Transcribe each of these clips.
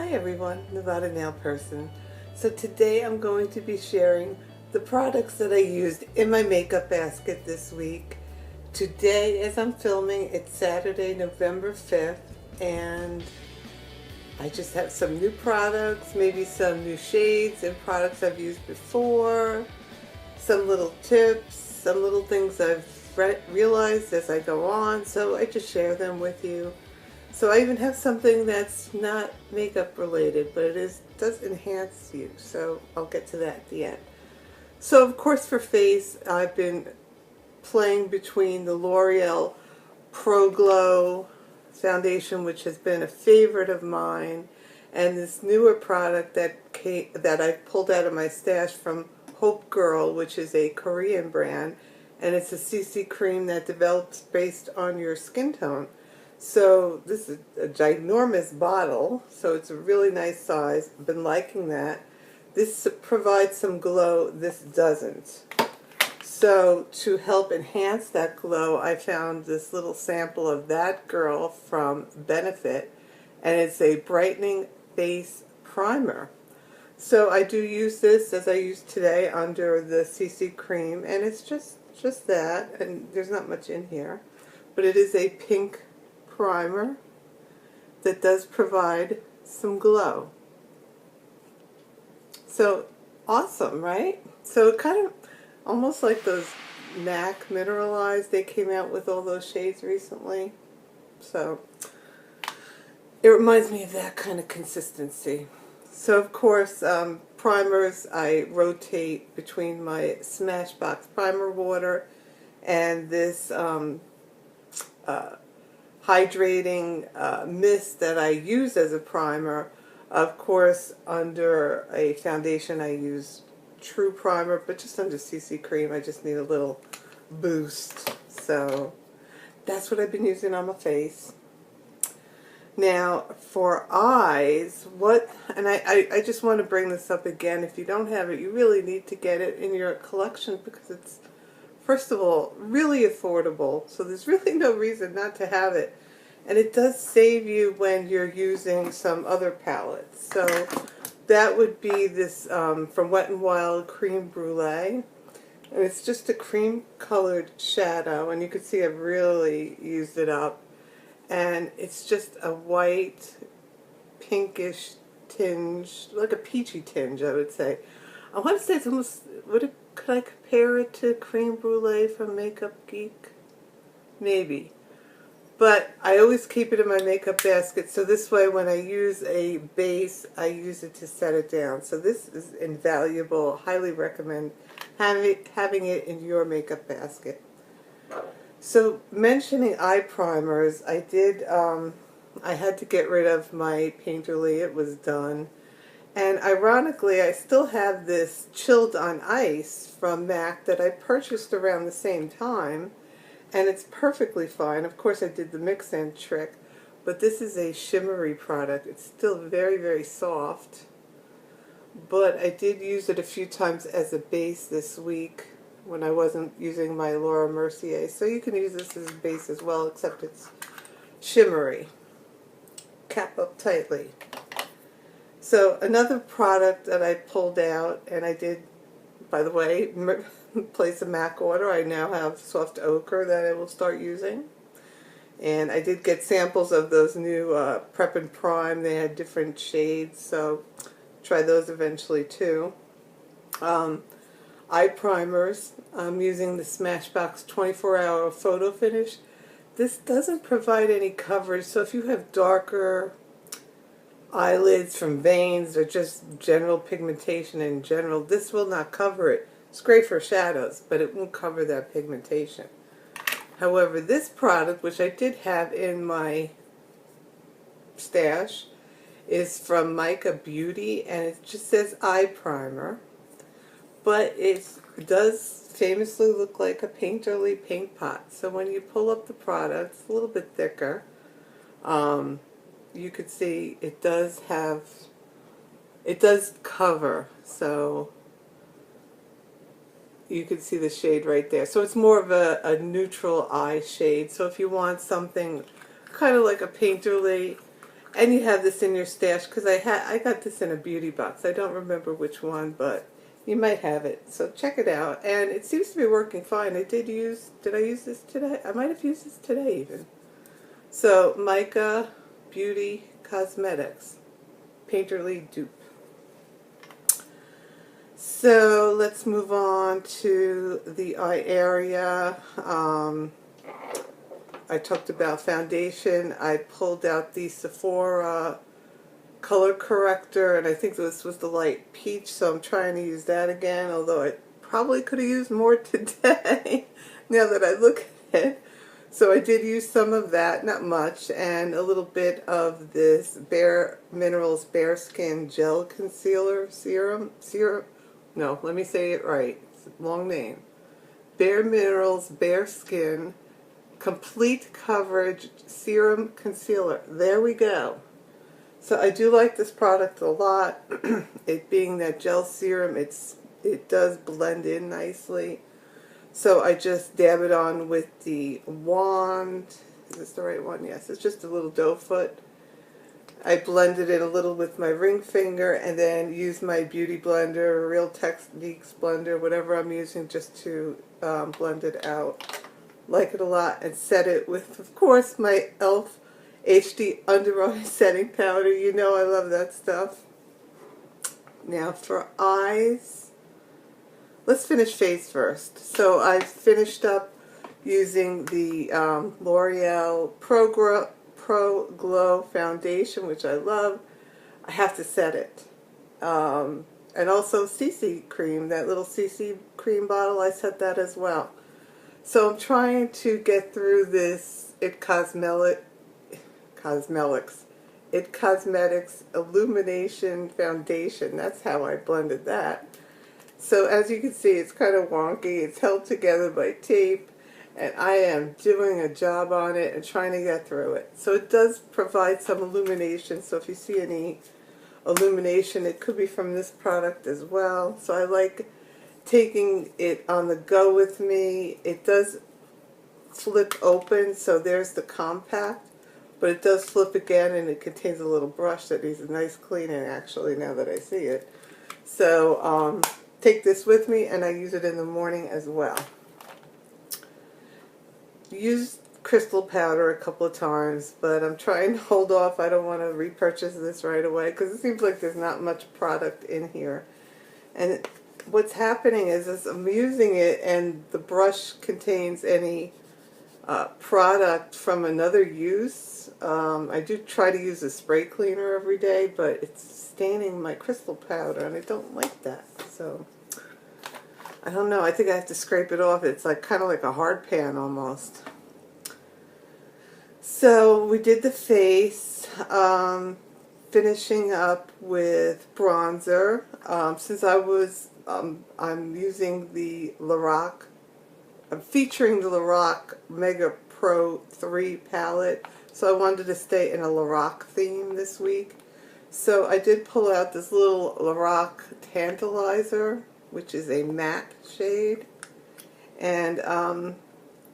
Hi everyone, Nevada Nail Person. So today I'm going to be sharing the products that I used in my makeup basket this week. Today, as I'm filming, it's Saturday, November 5th, and I just have some new products, maybe some new shades and products I've used before, some little tips, some little things I've realized as I go on, so I just share them with you. So I even have something that's not makeup related, but it does enhance you. So I'll get to that at the end. So of course for face, I've been playing between the L'Oreal Pro Glow foundation, which has been a favorite of mine, and this newer product that I pulled out of my stash from Hope Girl, which is a Korean brand, and it's a CC cream that develops based on your skin tone. So this is a ginormous bottle, so it's a really nice size. I've been liking that. This provides some glow, this doesn't. So to help enhance that glow, I found this little sample of That Girl from Benefit, and it's a brightening face primer. So I do use this as I use today under the CC cream, and it's just that, and there's not much in here, but it is a pink primer that does provide some glow. So awesome, right? So it kind of almost like those MAC Mineralized. They came out with all those shades recently. So it reminds me of that kind of consistency. So of course, primers, I rotate between my Smashbox Primer Water and this hydrating mist that I use as a primer. Of course, under a foundation I use True Primer, but just under CC cream I just need a little boost. So that's what I've been using on my face. Now for eyes, and I just want to bring this up again. If you don't have it, you really need to get it in your collection because it's, first of all, really affordable, so there's really no reason not to have it. And it does save you when you're using some other palettes. So that would be this from Wet n Wild Cream Brulee. And it's just a cream colored shadow, and you can see I've really used it up. And it's just a white, pinkish tinge, like a peachy tinge, I would say. I want to say it's almost, could I compare it to Cream Brulee from Makeup Geek? Maybe. But I always keep it in my makeup basket, so this way when I use a base, I use it to set it down. So this is invaluable. Highly recommend having it in your makeup basket. So mentioning eye primers, I had to get rid of my Painterly. It was done. And ironically, I still have this Chilled on Ice from MAC that I purchased around the same time, and it's perfectly fine. Of course, I did the mix-in trick, but this is a shimmery product. It's still very, very soft, but I did use it a few times as a base this week when I wasn't using my Laura Mercier. So you can use this as a base as well, except it's shimmery. Cap up tightly. So another product that I pulled out, and I did, by the way, place a MAC order. I now have soft ochre that I will start using. And I did get samples of those new Prep and Prime. They had different shades, so try those eventually too. Eye primers. I'm using the Smashbox 24-hour photo finish. This doesn't provide any coverage, so if you have darker eyelids from veins or just general pigmentation in general, this will not cover it. It's great for shadows, but it won't cover that pigmentation. However, this product, which I did have in my stash, is from Mica Beauty, and it just says eye primer, but it does famously look like a Painterly paint pot. So when you pull up the product, it's a little bit thicker. You could see it does cover, so you can see the shade right there. So it's more of a neutral eye shade. So if you want something kind of like a Painterly And you have this in your stash, because I got this in a beauty box. I don't remember which one, but you might have it. So check it out. And it seems to be working fine. Did I use this today? I might have used this today even. So Mica Beauty Cosmetics Painterly Dupe. So let's move on to the eye area. I talked about foundation. I pulled out the Sephora color corrector, and I think this was the light peach, so I'm trying to use that again, although I probably could have used more today now that I look at it. So I did use some of that, not much, and a little bit of this Bare Minerals Bare Skin Gel Concealer Serum. No, let me say it right. It's a long name. Bare Minerals Bare Skin Complete Coverage Serum Concealer. There we go. So I do like this product a lot. It being that gel serum, it does blend in nicely. So I just dab it on with the wand. Is this the right one? Yes, it's just a little doe foot. I blended it a little with my ring finger and then use my beauty blender, Real Techniques blender, whatever I'm using, just to blend it out. Like it a lot, and set it with, of course, my e.l.f. HD Under Eye Setting Powder. You know I love that stuff. Now for eyes, let's finish face first. So I finished up using the L'Oreal Pro Glow Foundation, which I love. I have to set it. And also CC cream, that little CC cream bottle, I set that as well. So I'm trying to get through this It Cosmetics Illumination Foundation. That's how I blended that. So as you can see, it's kind of wonky. It's held together by tape, and I am doing a job on it and trying to get through it. So it does provide some illumination. So if you see any illumination, it could be from this product as well. So I like taking it on the go with me. It does flip open, so there's the compact, but it does flip again, and it contains a little brush that needs a nice cleaning, actually, now that I see it. So take this with me, and I use it in the morning as well. Use crystal powder a couple of times, but I'm trying to hold off. I don't want to repurchase this right away because it seems like there's not much product in here. And what's happening is I'm using it, and the brush contains any product from another use. I do try to use a spray cleaner every day, but it's staining my crystal powder, and I don't like that. So I don't know. I think I have to scrape it off. It's like kind of like a hard pan almost. So we did the face. Finishing up with bronzer. Since I'm using the Lorac. I'm featuring the Lorac Mega Pro 3 palette, so I wanted to stay in a Lorac theme this week. So I did pull out this little Lorac Tantalizer, which is a matte shade, and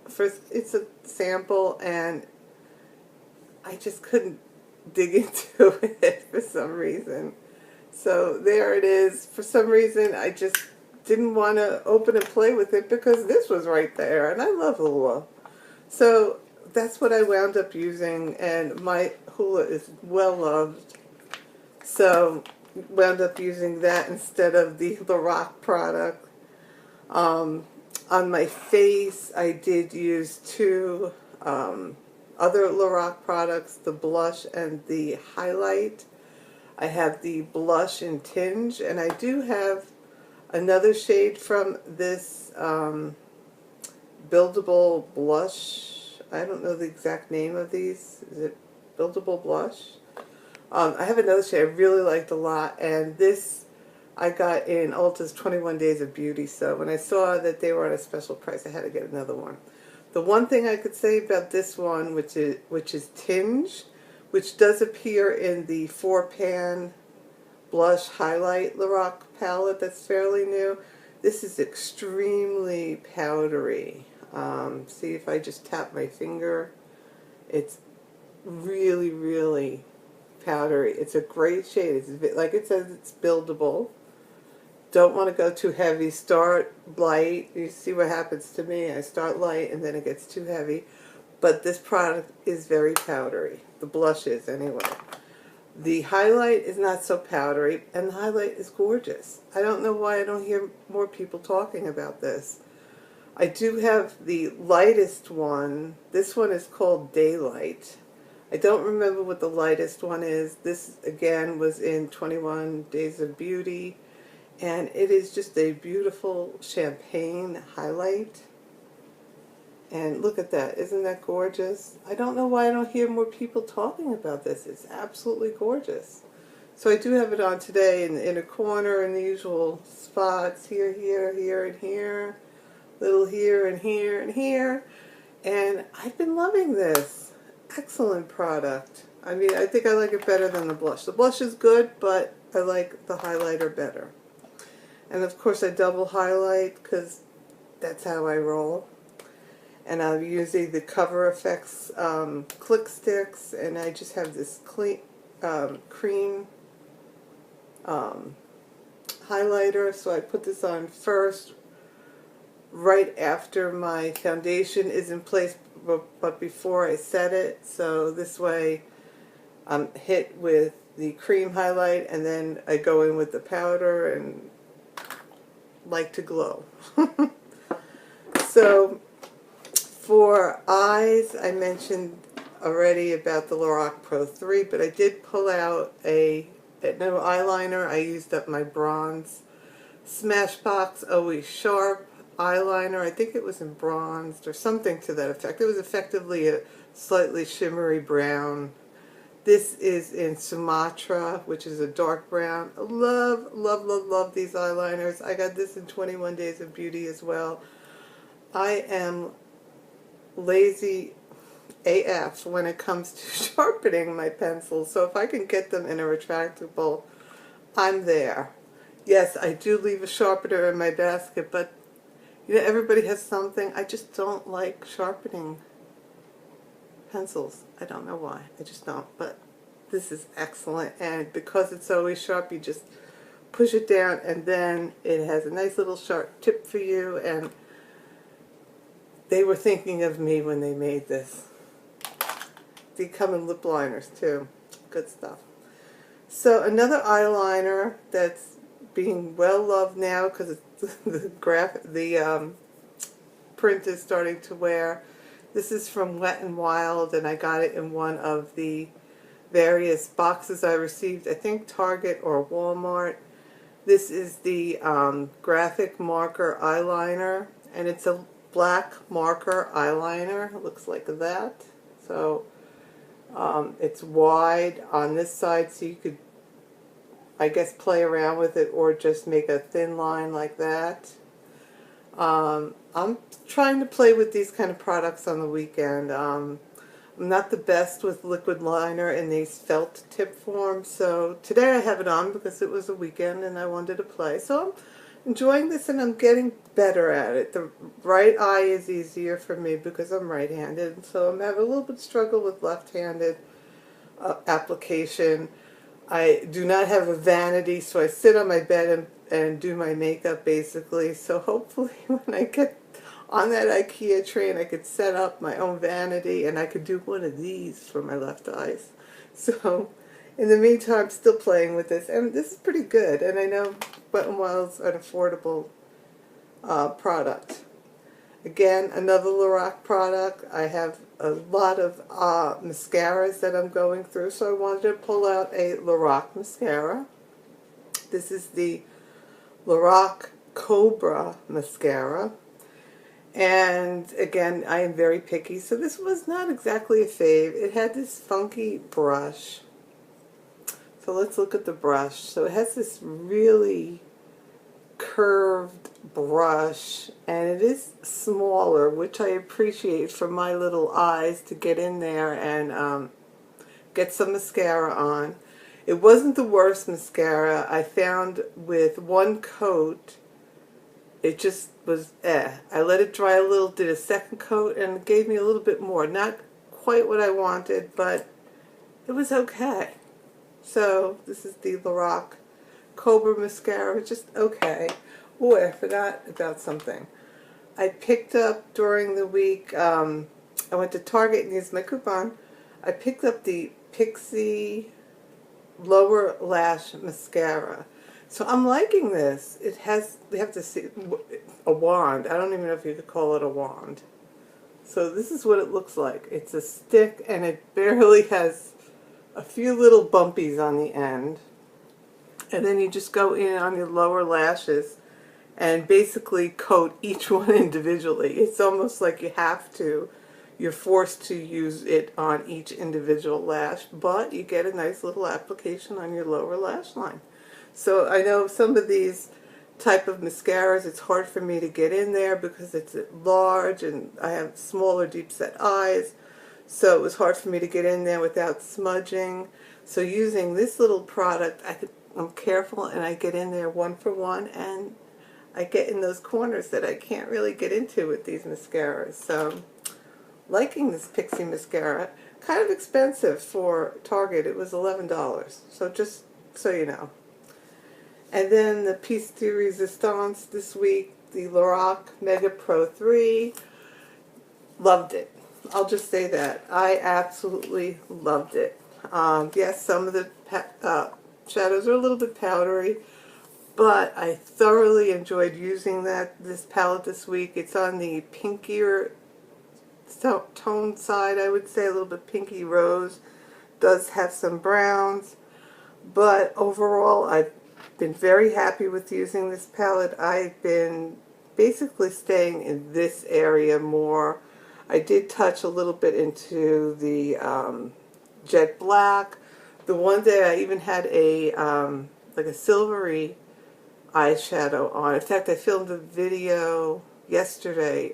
it's a sample, and I just couldn't dig into it for some reason. So there it is. For some reason, I just didn't want to open and play with it because this was right there, and I love hula. So that's what I wound up using, and my hula is well loved. So wound up using that instead of the Lorac product. On my face, I did use two other Lorac products, the blush and the highlight. I have the blush in Tinge, and I do have another shade from this Buildable Blush. I don't know the exact name of these. Is it Buildable Blush? I have another shade I really liked a lot, and this I got in Ulta's 21 Days of Beauty, so when I saw that they were at a special price, I had to get another one. The one thing I could say about this one, which is Tinge, which does appear in the 4-pan blush highlight Lorac palette that's fairly new. This is extremely powdery. See if I just tap my finger, it's really, really powdery. It's a great shade. It's, like it says, it's buildable. Don't want to go too heavy. Start light. You see what happens to me. I start light and then it gets too heavy. But this product is very powdery. The blush is, anyway. The highlight is not so powdery, and the highlight is gorgeous. I don't know why I don't hear more people talking about this. I do have the lightest one. This one is called Daylight. I don't remember what the lightest one is. This, again, was in 21 Days of Beauty, and it is just a beautiful champagne highlight. And look at that. Isn't that gorgeous? I don't know why I don't hear more people talking about this. It's absolutely gorgeous. So I do have it on today in the inner corner in the usual spots. Here, here, here, and here. Little here and here and here. And I've been loving this. Excellent product. I mean, I think I like it better than the blush. The blush is good, but I like the highlighter better. And of course I double highlight because that's how I roll. And I'm using the Cover Effects click sticks, and I just have this cream highlighter. So I put this on first, right after my foundation is in place, but before I set it. So this way I'm hit with the cream highlight, and then I go in with the powder and like to glow. So for eyes, I mentioned already about the Lorac Pro 3, but I did pull out no eyeliner. I used up my bronze Smashbox Always Sharp eyeliner. I think it was in bronzed or something to that effect. It was effectively a slightly shimmery brown. This is in Sumatra, which is a dark brown. I love, love, love, love these eyeliners. I got this in 21 Days of Beauty as well. I am lazy AF when it comes to sharpening my pencils, so if I can get them in a retractable, I'm there. Yes, I do leave a sharpener in my basket, but you know, everybody has something. I just don't like sharpening pencils. I don't know why. I just don't, but this is excellent, and because it's always sharp, you just push it down, and then it has a nice little sharp tip for you, and they were thinking of me when they made this. They come in lip liners too. Good stuff. So another eyeliner that's being well loved now because the print is starting to wear. This is from Wet n Wild, and I got it in one of the various boxes I received, I think Target or Walmart. This is the graphic marker eyeliner, and it's a black marker eyeliner. It looks like that. So it's wide on this side, so you could, I guess, play around with it or just make a thin line like that. I'm trying to play with these kind of products on the weekend. I'm not the best with liquid liner in these felt tip forms, so today I have it on because it was a weekend and I wanted to play. So I'm enjoying this and I'm getting better at it. The right eye is easier for me because I'm right-handed, so I'm having a little bit of struggle with left-handed application. I do not have a vanity, so I sit on my bed and do my makeup basically. So hopefully when I get on that IKEA train, I could set up my own vanity and I could do one of these for my left eyes. So in the meantime, still playing with this, and this is pretty good. And I know Wet n Wild's an affordable product. Again, another Lorac product. I have a lot of mascaras that I'm going through, so I wanted to pull out a Lorac mascara. This is the Lorac Cobra mascara. And again, I am very picky, so this was not exactly a fave. It had this funky brush. So let's look at the brush. So it has this really curved brush, and it is smaller, which I appreciate for my little eyes to get in there and get some mascara on. It wasn't the worst mascara. I found with one coat, it just was I let it dry a little, did a second coat, and it gave me a little bit more. Not quite what I wanted, but it was okay. So this is the Lorac Cobra Mascara, just okay. Oh, I forgot about something. I picked up during the week, I went to Target and used my coupon. I picked up the Pixie Lower Lash Mascara. So I'm liking this. It has, we have to see, a wand. I don't even know if you could call it a wand. So this is what it looks like. It's a stick and it barely has a few little bumpies on the end. And then you just go in on your lower lashes and basically coat each one individually. It's almost like you have to. You're forced to use it on each individual lash, but you get a nice little application on your lower lash line. So I know some of these type of mascaras, it's hard for me to get in there because it's large and I have smaller deep set eyes. So it was hard for me to get in there without smudging. So using this little product, I'm careful and I get in there one for one, and I get in those corners that I can't really get into with these mascaras. So liking this Pixie mascara. Kind of expensive for Target. It was $11. So just so you know. And then the Piece de Resistance this week, the Lorac Mega Pro 3. Loved it. I'll just say that. I absolutely loved it. Yes, some of the shadows are a little bit powdery, but I thoroughly enjoyed using this palette this week. It's on the pinkier tone side, I would say, a little bit pinky rose. Does have some browns, but overall I've been very happy with using this palette. I've been basically staying in this area more. I did touch a little bit into the jet black. The one day I even had a like a silvery eyeshadow on. In fact, I filmed a video yesterday,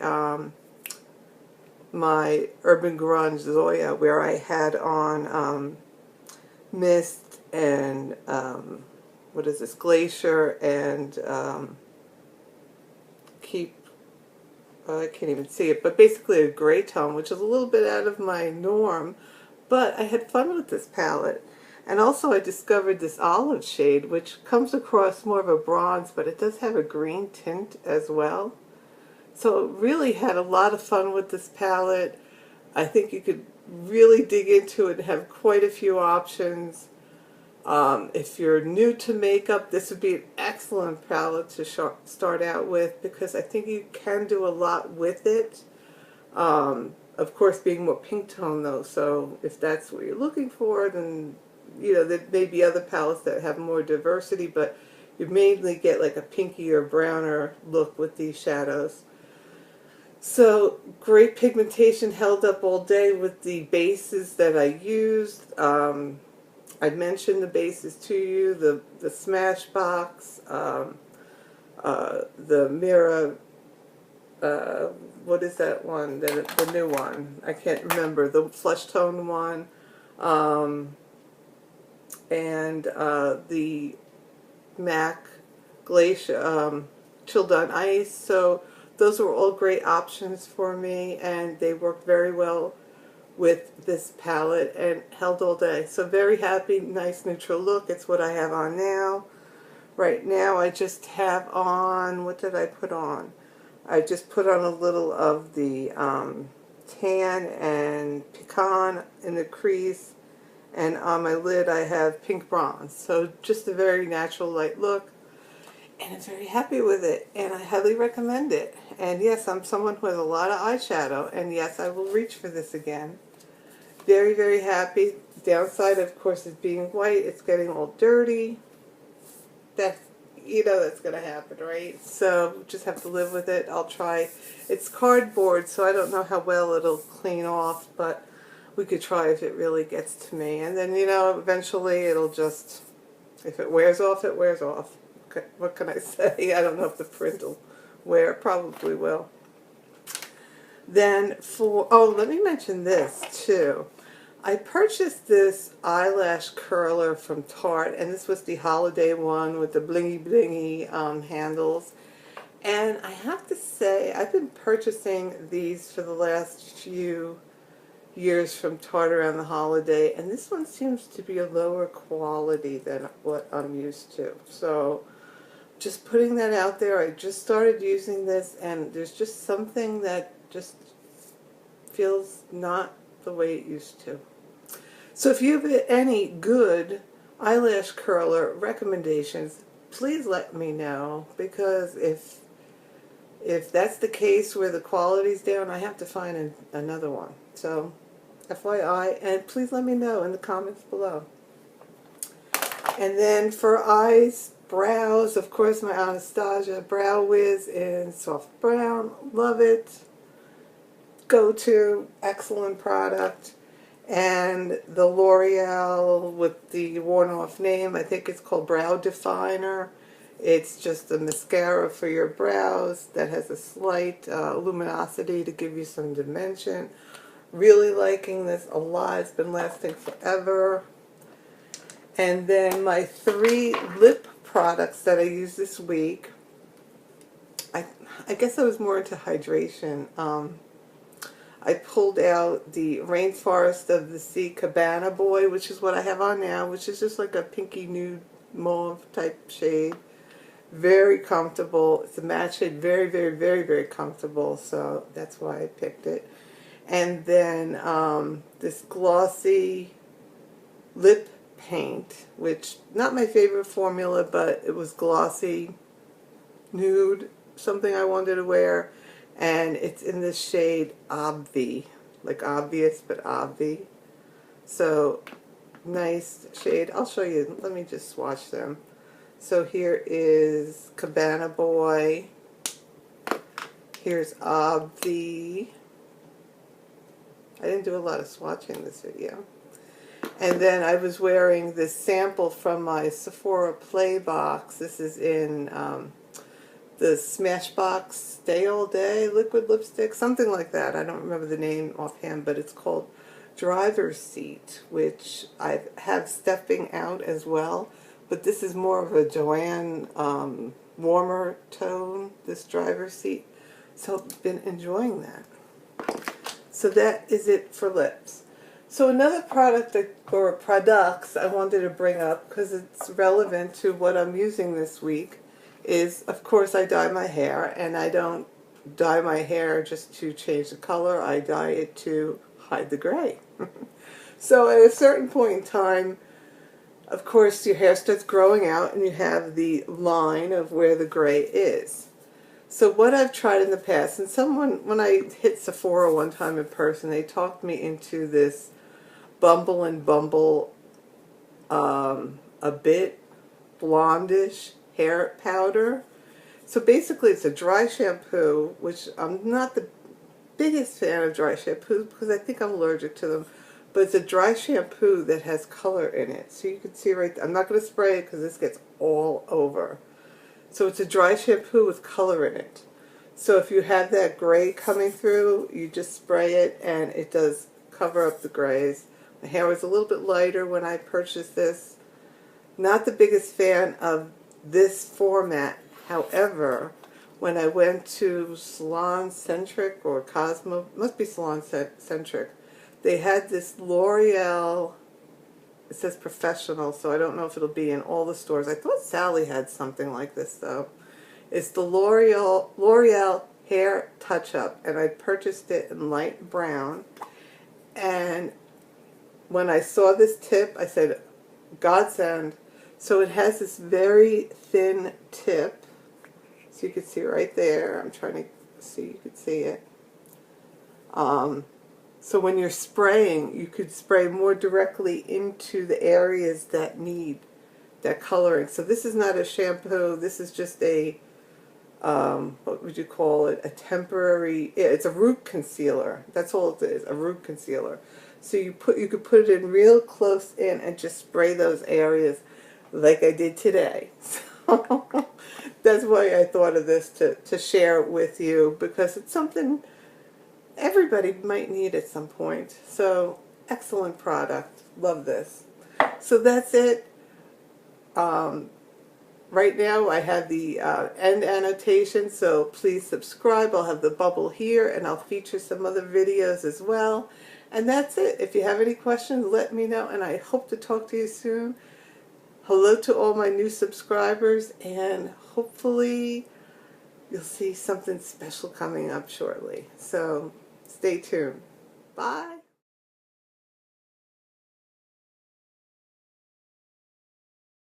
my Urban Grunge Zoya, where I had on Mist and what is this, Glacier and Keep, I can't even see it, but basically a gray tone, which is a little bit out of my norm, but I had fun with this palette. And also I discovered this olive shade, which comes across more of a bronze, but it does have a green tint as well. So really had a lot of fun with this palette. I think you could really dig into it and have quite a few options. If you're new to makeup, this would be an excellent palette to start out with, because I think you can do a lot with it. Of course, being more pink tone though, so if that's what you're looking for, then you know, there may be other palettes that have more diversity, but you mainly get like a pinky or browner look with these shadows. So great pigmentation, held up all day with the bases that I used. I mentioned the bases to you, the Smashbox, the Mira, what is that one, the new one? I can't remember, the flesh tone one, and the MAC Glacier, Chilled on Ice. So those were all great options for me, and they worked very well with this palette and held all day. So very happy, nice neutral look. It's what I have on now. Right now I just have on, what did I put on? I just put on a little of the tan and pecan in the crease, and on my lid I have pink bronze. So just a very natural light look, and I'm very happy with it, and I highly recommend it. And yes, I'm someone who has a lot of eyeshadow, and yes, I will reach for this again. Very, very happy. Downside, of course, is being white. It's getting all dirty. That's, you know, that's going to happen, right? So just have to live with it. I'll try. It's cardboard, so I don't know how well it'll clean off, but we could try if it really gets to me. And then, you know, eventually it'll just, if it wears off, it wears off. Okay, what can I say? I don't know if the print will wear. Probably will. Then let me mention this too. I purchased this eyelash curler from Tarte, and this was the holiday one with the blingy blingy handles. And I have to say, I've been purchasing these for the last few years from Tarte around the holiday, and this one seems to be a lower quality than what I'm used to. So just putting that out there. I just started using this, and there's just something that just feels not the way it used to. So if you have any good eyelash curler recommendations, please let me know, because if that's the case where the quality's down, I have to find another one. So FYI, and please let me know in the comments below. And then for eyes, brows, of course, my Anastasia Brow Wiz in soft brown. Love it. Go-to, excellent product. And the L'Oreal with the worn-off name, I think it's called Brow Definer. It's just a mascara for your brows that has a slight luminosity to give you some dimension. Really liking this a lot. It's been lasting forever. And then my 3 lip products that I used this week. I guess I was more into hydration. I pulled out the Rainforest of the Sea Cabana Boy, which is what I have on now, which is just like a pinky nude mauve type shade. Very comfortable. It's a matte shade. Very, very, very, very comfortable. So that's why I picked it. And then this glossy lip paint, which not my favorite formula, but it was glossy nude, something I wanted to wear. And it's in this shade Obvi, like obvious, but Obvi. So nice shade. I'll show you. Let me just swatch them. So here is Cabana Boy. Here's Obvi. I didn't do a lot of swatching in this video. And then I was wearing this sample from my Sephora Play box. This is in the Smashbox Stay All Day liquid lipstick, something like that. I don't remember the name offhand, but it's called Driver's Seat, which I have stepping out as well. But this is more of a Joanne warmer tone, this Driver's Seat. So I've been enjoying that. So that is it for lips. So another product or products I wanted to bring up, because it's relevant to what I'm using this week, is, of course, I dye my hair, and I don't dye my hair just to change the color. I dye it to hide the gray. So at a certain point in time, of course, your hair starts growing out, and you have the line of where the gray is. So what I've tried in the past, and someone, when I hit Sephora one time in person, they talked me into this Bumble and Bumble a bit blondish hair powder. So basically it's a dry shampoo, which I'm not the biggest fan of dry shampoos because I think I'm allergic to them, but it's a dry shampoo that has color in it. So you can see right there, I'm not going to spray it because this gets all over. So it's a dry shampoo with color in it. So if you have that gray coming through, you just spray it and it does cover up the grays. My hair was a little bit lighter when I purchased this. Not the biggest fan of this format. However, when I went to Salon Centric or Cosmo, must be Salon Centric, they had this L'Oreal, it says professional, so I don't know if it'll be in all the stores. I thought Sally had something like this though. It's the L'Oreal Hair Touch-Up, and I purchased it in light brown. And when I saw this tip, I said, godsend. So it has this very thin tip. So you can see right there. I'm trying to see, you can see it. So when you're spraying, you could spray more directly into the areas that need that coloring. So this is not a shampoo. This is just a, what would you call it? A temporary, yeah, it's a root concealer. That's all it is, a root concealer. So you could put it in real close in and just spray those areas like I did today. So that's why I thought of this to share it with you, because it's something everybody might need at some point. So excellent product. Love this. So that's it. Right now I have the end annotation, so please subscribe. I'll have the bubble here, and I'll feature some other videos as well. And that's it. If you have any questions, let me know, and I hope to talk to you soon. Hello to all my new subscribers, and hopefully you'll see something special coming up shortly. So stay tuned. Bye.